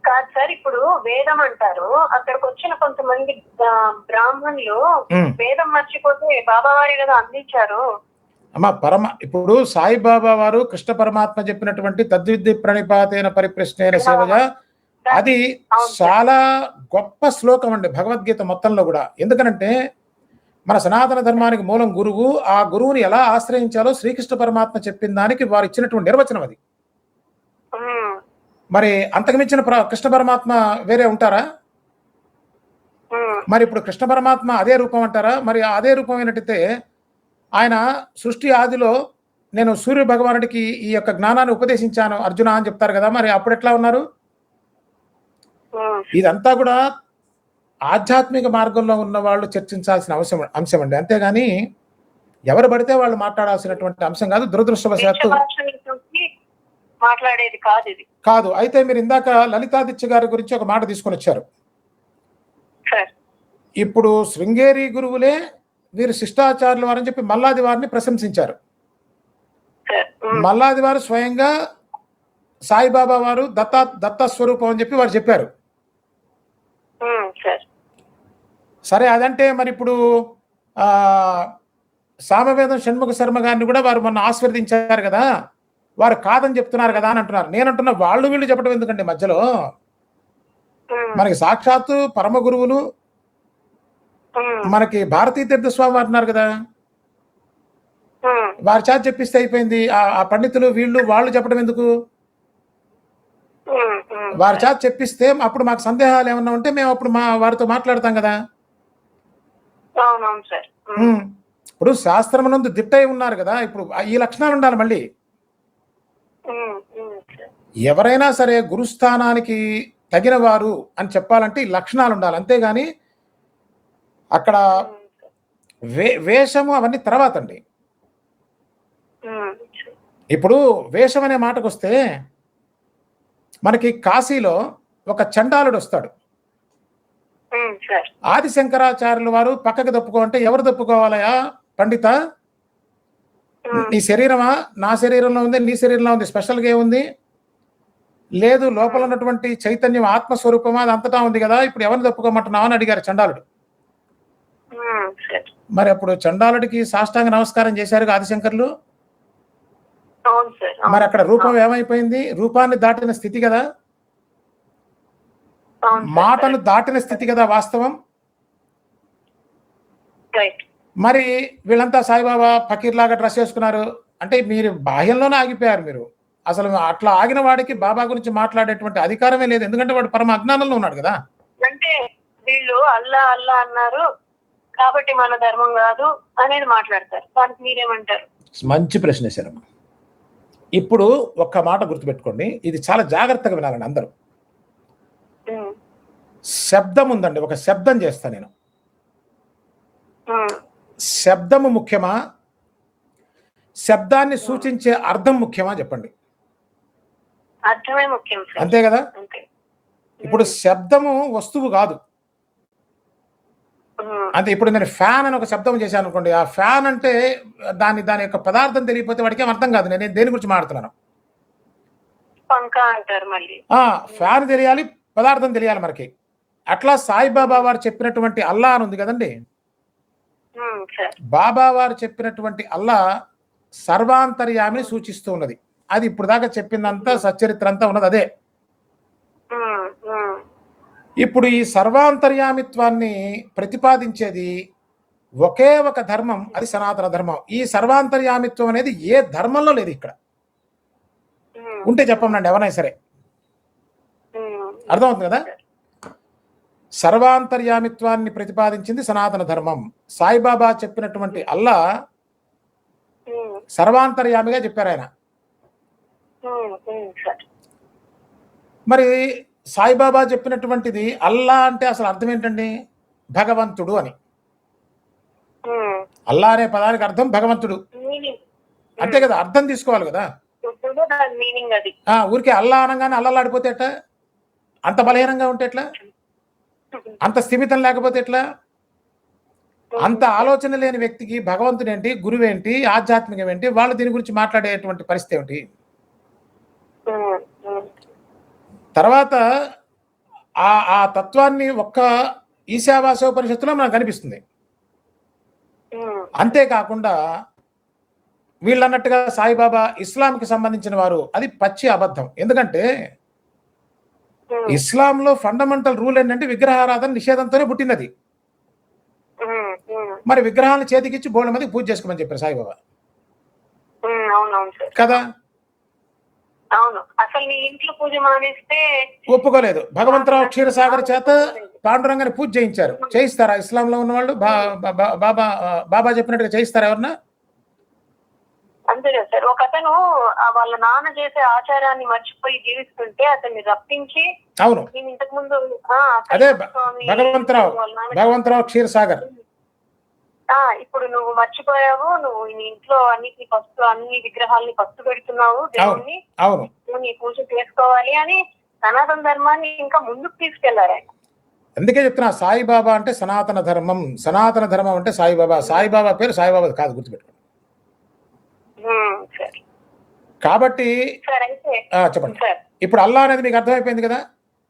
కాదు సార్, ఇప్పుడు వేదం అంటారు, అక్కడికి వచ్చిన కొంతమంది బ్రాహ్మణులు వేదం మర్చిపోతే బాబా వారి కదా అందించారు. అమ్మా ఇప్పుడు సాయిబాబా వారు కృష్ణ పరమాత్మ చెప్పినటువంటి తద్విద్య ప్రణిపాతైన పరిప్రశ్నైన సేవజ, అది చాలా గొప్ప శ్లోకం అండి భగవద్గీత మొత్తంలో కూడా. ఎందుకనంటే మన సనాతన ధర్మానికి మూలం గురువు, ఆ గురువుని ఎలా ఆశ్రయించాలో శ్రీకృష్ణ పరమాత్మ చెప్పిన దానికి వారు ఇచ్చినటువంటి నిర్వచనం అది. మరి అంతకుమించిన కృష్ణ పరమాత్మ వేరే ఉంటారా? మరి ఇప్పుడు కృష్ణ పరమాత్మ అదే రూపం అంటారా? మరి అదే రూపం అయినట్టయితే ఆయన సృష్టి ఆదిలో నేను సూర్య భగవానుడికి ఈ యొక్క జ్ఞానాన్ని ఉపదేశించాను అర్జున అని చెప్తారు కదా, మరి అప్పుడు ఎట్లా ఉన్నారు? ఇదంతా కూడా ఆధ్యాత్మిక మార్గంలో ఉన్న వాళ్ళు చర్చించాల్సిన అంశం అండి, అంతేగాని ఎవరు పడితే వాళ్ళు మాట్లాడాల్సినటువంటి అంశం కాదు. దురదృష్టవశాత్తు మాట్లాడేది కాదు. అయితే మీరు ఇందాక లలితాదిత్య గారి గురించి ఒక మాట తీసుకొని వచ్చారు. ఇప్పుడు శృంగేరి గురువులే వీరు శిష్టాచారులు వారని చెప్పి మల్లాది వారిని ప్రశంసించారు. మల్లాది వారు స్వయంగా సాయిబాబా వారు దత్త స్వరూపం అని చెప్పి వారు చెప్పారు. సరే, అదంటే మరి ఇప్పుడు సామవేదం షణ్ముఖ శర్మ గారిని కూడా వారు మొన్న ఆశీర్వదించారు కదా, వారు కాదని చెప్తున్నారు కదా అని అంటున్నారు. నేనంటున్నా వాళ్ళు వీళ్ళు చెప్పడం ఎందుకండి మధ్యలో? మనకి సాక్షాత్తు పరమ గురువులు మనకి భారతీ తీర్థస్వామి వారు ఉన్నారు కదా, వారి చేత చెప్పిస్తే అయిపోయింది. ఆ పండితులు వీళ్ళు వాళ్ళు చెప్పడం ఎందుకు? వారి చేత చెప్పిస్తే అప్పుడు మాకు సందేహాలు ఏమన్నా ఉంటే మేము అప్పుడు వారితో మాట్లాడతాం కదా. ఇప్పుడు శాస్త్రమునందు దిట్టై ఉన్నారు కదా, ఇప్పుడు ఈ లక్షణాలు ఉండాలి. మళ్ళీ ఎవరైనా సరే గురుస్థానానికి తగిన వారు అని చెప్పాలంటే ఈ లక్షణాలు ఉండాలి, అంతేగాని అక్కడ వేషము అవన్నీ తర్వాత అండి. ఇప్పుడు వేషం అనే మాటకు వస్తే మనకి కాశీలో ఒక చండాలుడు వస్తాడు. ఆది శంకరాచార్యుల వారు పక్కకి తప్పుకో అంటే ఎవరు తప్పుకోవాలయా పండిత? నీ శరీరమా నా శరీరంలో ఉంది, నీ శరీరంలో ఉంది, స్పెషల్గా ఏముంది? లేదు, లోపల ఉన్నటువంటి చైతన్యం ఆత్మస్వరూపమా అది అంతటా ఉంది కదా, ఇప్పుడు ఎవరిని తప్పుకోమంటున్నావు అని అడిగారు చండాలుడు. మరి అప్పుడు చండాలుడికి సాష్టాంగ నమస్కారం చేశారు ఆదిశంకర్లు. మరి అక్కడ రూపం ఏమైపోయింది? రూపాన్ని దాటిన స్థితి కదా, మాటను దాటిన స్థితి కదా వాస్తవం. మరి వీళ్ళంతా సాయిబాబా ఫకీర్ లాగా డ్రెస్ వేసుకున్నారు అంటే మీరు బాహ్యంలోనే ఆగిపోయారు. మీరు అసలు అట్లా ఆగిన వాడికి బాబా గురించి మాట్లాడేటువంటి అధికారమే లేదు, ఎందుకంటే వాడు పరమ అజ్ఞానంలో ఉన్నాడు కదా. అంటే వీళ్ళు అల్లా అల్లా అన్నారు కాబట్టి మన ధర్మం కాదు అనేది మాట్లాడతారు, దానికి మీరేమంటారు? మంచి ప్రశ్న వేశారమ్మా. ఇప్పుడు ఒక్క మాట గుర్తుపెట్టుకోండి, ఇది చాలా జాగ్రత్తగా వినాలండి అందరూ. శబ్దం ఉందండి, ఒక శబ్దం చేస్తా నేను. శబ్దము ముఖ్యమా, శబ్దాన్ని సూచించే అర్థం ముఖ్యమా చెప్పండి? అర్థమే ముఖ్యం. అంతే కదా. ఇప్పుడు శబ్దము వస్తువు కాదు. అంటే ఇప్పుడు నేను ఫ్యాన్ అని ఒక శబ్దం చేశాను అనుకోండి, ఆ ఫ్యాన్ అంటే దాని యొక్క పదార్థం తెలియకపోతే వాడికి ఏం అర్థం కాదు. నేను దేని గురించి మాట్లాడుతున్నాను? ఫ్యాన్ తెలియాలి, పదార్థం తెలియాలి మనకి. అట్లా సాయిబాబా వారు చెప్పినటువంటి అల్లా అని ఉంది కదండి, బాబా వారు చెప్పినటువంటి అల్లా సర్వాంతర్యామిని సూచిస్తూ ఉన్నది. అది ఇప్పుడు దాకా చెప్పిందంతా సచ్చరిత్ర అంతా ఉన్నది అదే. ఇప్పుడు ఈ సర్వాంతర్యామిత్వాన్ని ప్రతిపాదించేది ఒకే ఒక ధర్మం, అది సనాతన ధర్మం. ఈ సర్వాంతర్యామిత్వం అనేది ఏ ధర్మంలో లేదు. ఇక్కడ ఉంటే చెప్పండి ఎవరైనా సరే, అర్థమవుతుంది కదా. సర్వాంతర్యామిత్వాన్ని ప్రతిపాదించింది సనాతన ధర్మం. సాయిబాబా చెప్పినటువంటి అల్లా సర్వాంతర్యామిగా చెప్పారు ఆయన. మరి సాయిబాబా చెప్పినటువంటిది అల్లా అంటే అసలు అర్థం ఏంటండి? భగవంతుడు అని. అల్లా అనే పదానికి అర్థం భగవంతుడు అంతే కదా, అర్థం తీసుకోవాలి కదా. ఊరికే అల్లా అనగానే అల్లలాడిపోతే ఎట్లా? అంత బలహీనంగా ఉంటే ఎట్లా? అంత స్థిమితం లేకపోతే ఎట్లా? అంత ఆలోచన లేని వ్యక్తికి భగవంతుడు ఏంటి, గురువు ఏంటి, ఆధ్యాత్మికం ఏంటి, వాళ్ళు దీని గురించి మాట్లాడేటువంటి పరిస్థితి ఏమిటి? తర్వాత ఆ తత్వాన్ని ఒక్క ఈశావాస్యోపనిషత్తులో మనకు కనిపిస్తుంది. అంతేకాకుండా వీళ్ళన్నట్టుగా సాయిబాబా ఇస్లాంకి సంబంధించిన వారు, అది పచ్చి అబద్ధం. ఎందుకంటే ఇస్లాంలో ఫండమెంటల్ రూల్ ఏంటంటే విగ్రహారాధన నిషేధంతోనే పుట్టినది. మరి విగ్రహాలను చేతికిచ్చి బోళ్ళ మంది పూజ చేసుకోమని చెప్పారు సాయిబాబా కదా. అవును, అసలు నీ ఇంట్లో పూజ మానేస్తే ఒప్పుకోలేదు. భగవంతరావు క్షీరసాగర్ చేత పాండురంగాన్ని పూజ చేయించారు. చేయిస్తారా ఇస్లాంలో ఉన్న వాళ్ళు? బాబా చెప్పినట్టుగా చేయిస్తారా ఎవరన్నా? అంతే కదా సార్. ఒక అతను వాళ్ళ నాన్న చేసే ఆచారాన్ని మర్చిపోయి జీవిస్తుంటే అతన్ని రప్పించి, అవును నేను ఇంతకు ముందు అదే భగవంతరావు క్షీరసాగర్, ఇప్పుడు నువ్వు మర్చిపోయావు, నువ్వు నీ ఇంట్లో అన్ని విగ్రహాలని పస్తు పెడుతున్నావు, దేవుణ్ణి నీ పూజ చేసుకోవాలి అని సనాతన ధర్మాన్ని ఇంకా ముందుకు తీసుకెళ్లారు ఆయన. అందుకే చెప్తున్నా, సాయిబాబా అంటే సనాతన ధర్మం, సనాతన ధర్మం అంటే సాయిబాబా. సాయిబాబా పేరు సాయిబాబా కాదు, గుర్తుపెట్టుకోండి. కాబట్టి చెప్పండి. ఇప్పుడు అల్లా అనేది మీకు అర్థమైపోయింది కదా.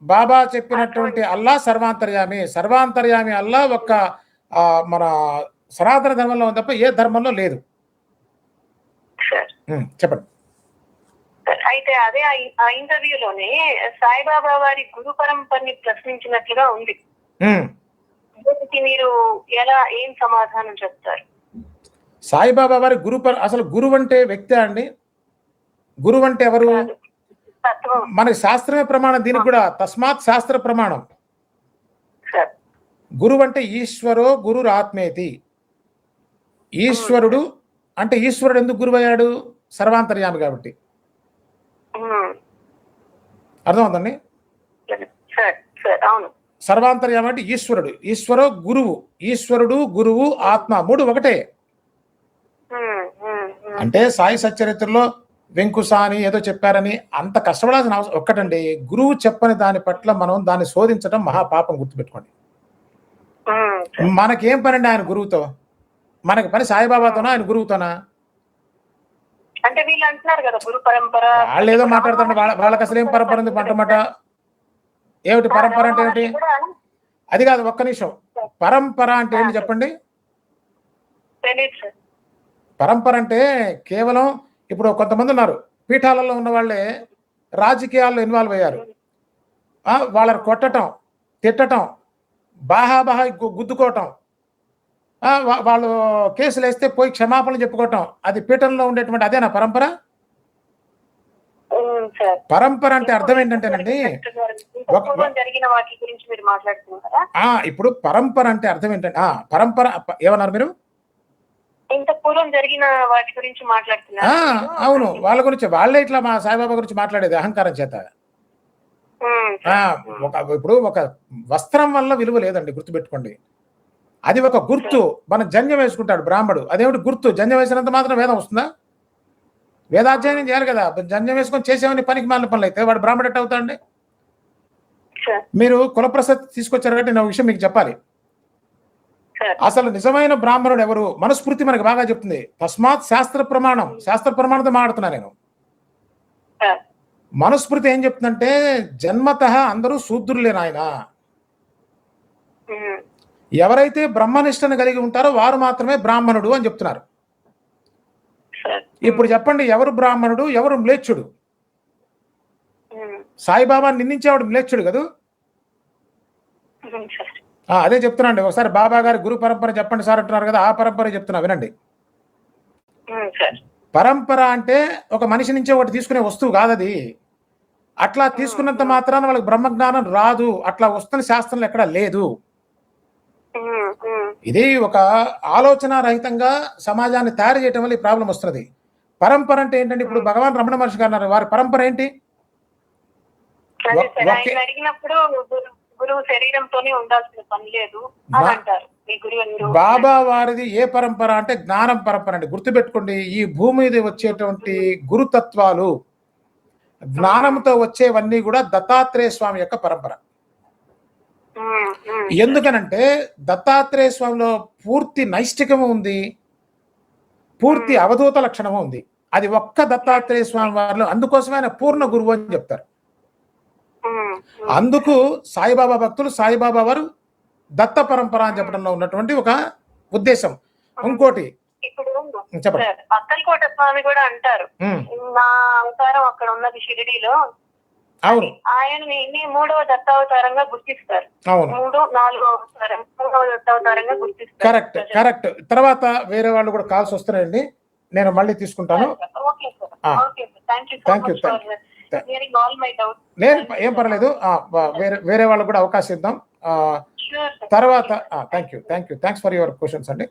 బాబా చెప్పినటువంటి అల్లా సర్వాంతర్యామి. సర్వాంతర్యామి అల్లా ఒక్క మన సనాతన ధర్మంలో ఉంది తప్ప ఏ ధర్మంలో లేదు. చెప్పండి. అయితే అదే ఆ ఇంటర్వ్యూలోనే సాయిబాబా వారి గురు పరంపరని ప్రశ్నించినట్లుగా ఉంది. మీరు ఏం సమాధానం చెప్తారు? సాయిబాబా వారి అసలు గురువు అంటే వ్యక్తి అండి? గురువు అంటే ఎవరు? మనకి శాస్త్రమే ప్రమాణం దీనికి కూడా. తస్మాత్ శాస్త్ర ప్రమాణం. గురువు అంటే ఈశ్వరో గురురాత్మేతి. ఈశ్వరుడు అంటే ఈశ్వరుడు ఎందుకు గురువు అయ్యాడు? సర్వాంతర్యామి కాబట్టి. అర్థమవుతుంది? సర్వాంతర్యామి అంటే ఈశ్వరుడు. ఈశ్వరో గురువు. ఈశ్వరుడు, గురువు, ఆత్మ మూడు ఒకటే. అంటే సాయి సచ్చరిత్రలో వెంకుసాని ఏదో చెప్పారని అంత కష్టపడాల్సిన అవసరం ఒక్కటండి. గురువు చెప్పని దాని పట్ల మనం దాన్ని శోధించడం మహాపాపం, గుర్తుపెట్టుకోండి. మనకేం పని అండి ఆయన గురువుతో? మనకి పని సాయిబాబాతోనా ఆయన గురువుతోనా? అంటే వీళ్ళు అంటున్నారు కదా గురు పరంపర. వాళ్ళు ఏదో మాట్లాడుతారు. వాళ్ళకి అసలు ఏం పరంపర ఉంది? పంటమాట ఏమిటి పరంపర అంటే ఏమిటి? అది కాదు, ఒక్క నిమిషం. పరంపర అంటే ఏంటి చెప్పండి? పరంపర అంటే కేవలం ఇప్పుడు కొంతమంది ఉన్నారు, పీఠాలలో ఉన్న వాళ్ళే రాజకీయాల్లో ఇన్వాల్వ్ అయ్యారు. వాళ్ళని కొట్టడం, తిట్టడం, బాహాబాహా గుద్దుకోవటం, వాళ్ళు కేసులు వేస్తే పోయి క్షమాపణలు చెప్పుకోవటం, అది పీఠంలో ఉండేటువంటి అదేనా పరంపర? పరంపర అంటే అర్థం ఏంటంటేనండి, ఇప్పుడు పరంపర అంటే అర్థం ఏంటంటే పరంపర ఏమన్నారు మీరు? ఇంత పూర్వం జరిగిన వాటి గురించి మాట్లాడుతున్నారు. అవును, వాళ్ళ గురించి. వాళ్ళే ఇట్లా మా సాయిబాబా గురించి మాట్లాడేది అహంకారం చేత. ఇప్పుడు ఒక వస్త్రం వల్ల విలువ లేదండి, గుర్తుపెట్టుకోండి. అది ఒక గుర్తు. మనం జంజం వేసుకుంటాడు బ్రాహ్మడు, అదేమిటి గుర్తు. జంజం వేసినంత మాత్రం వేదం వస్తుందా? వేదాధ్యయనం చేయాలి కదా. జంజం వేసుకొని చేసేవని పనికి మాలిన పనులు అయితే వాడు బ్రాహ్మడు ఎట్ట అవుతాడండి? మీరు కులప్రసక్తి తీసుకొచ్చారు కాబట్టి నేను విషయం మీకు చెప్పాలి. అసలు నిజమైన బ్రాహ్మణుడు ఎవరు? మనుస్మృతి మనకు బాగా చెప్తుంది. తస్మాత్ శాస్త్ర ప్రమాణం. శాస్త్ర ప్రమాణంతో మాట్లాడుతున్నా నేను. మనుస్మృతి ఏం చెప్తుందంటే జన్మతః అందరూ శూద్రులే నాయన. ఎవరైతే బ్రహ్మనిష్టను కలిగి ఉంటారో వారు మాత్రమే బ్రాహ్మణుడు అని చెప్తున్నారు. ఇప్పుడు చెప్పండి, ఎవరు బ్రాహ్మణుడు, ఎవరు మ్లేచ్చుడు? సాయిబాబా నిందించేవాడు మ్లేచ్చుడు కదా. అదే చెప్తున్నాండి. ఒకసారి బాబా గారి గురు పరంపర చెప్పండి సార్ అంటున్నారు కదా, ఆ పరంపర చెప్తున్నా వినండి. పరంపర అంటే ఒక మనిషి నుంచి ఒకటి తీసుకునే వస్తువు కాదది. అట్లా తీసుకున్నంత మాత్రాన వాళ్ళకి బ్రహ్మజ్ఞానం రాదు. అట్లా వస్తున్న శాస్త్రంలో ఎక్కడ లేదు. ఇది ఒక ఆలోచన రహితంగా సమాజాన్ని తయారు చేయటం వల్ల ఈ ప్రాబ్లం వస్తున్నది. పరంపర అంటే ఏంటంటే ఇప్పుడు భగవాన్ రమణ మహర్షి గారు అన్నారు, వారి పరంపర ఏంటి? గురువు శరీరంతోనే ఉండాల్సిన పని లేదు అని అంటారు. బాబా వారిది ఏ పరంపర అంటే జ్ఞానం పరంపర అండి. గుర్తుపెట్టుకోండి, ఈ భూమి మీద వచ్చేటువంటి గురుతత్వాలు, జ్ఞానంతో వచ్చేవన్నీ కూడా దత్తాత్రేయ స్వామి యొక్క పరంపర. ఎందుకనంటే దత్తాత్రేయ స్వామిలో పూర్తి నైష్టికము ఉంది, పూర్తి అవధూత లక్షణము ఉంది. అది ఒక్క దత్తాత్రేయ స్వామి వారిలో. అందుకోసమే ఆయన పూర్ణ గురువు అని చెప్తారు. అందుకు సాయిబాబా భక్తులు సాయిబాబా వారు దత్త పరంపర అని చెప్పడంలో ఉన్నటువంటి ఒక ఉద్దేశం. ఇంకోటి ఇప్పుడు చెప్పండి. అక్కలకోట స్వామి కూడా అంటారు, నా అవతారం అక్కడ ఉన్నది షిరిడీలో. అవును, ఆయన్ని 3వ దత్తావతారంగా గుర్తిస్తారు. అవును, 3వ దత్తావతారంగా గుర్తిస్తారు. Correct correct. తర్వాత వేరే వాళ్ళు కూడా కాల్స్ వస్తున్నాయండి, నేను మళ్ళీ తీసుకుంటాను. Thank you. నేను ఏం పర్లేదు, వేరే వాళ్ళకు కూడా అవకాశం ఇద్దాం తర్వాత. థ్యాంక్స్ ఫర్ యువర్ క్వశ్చన్స్ అండి.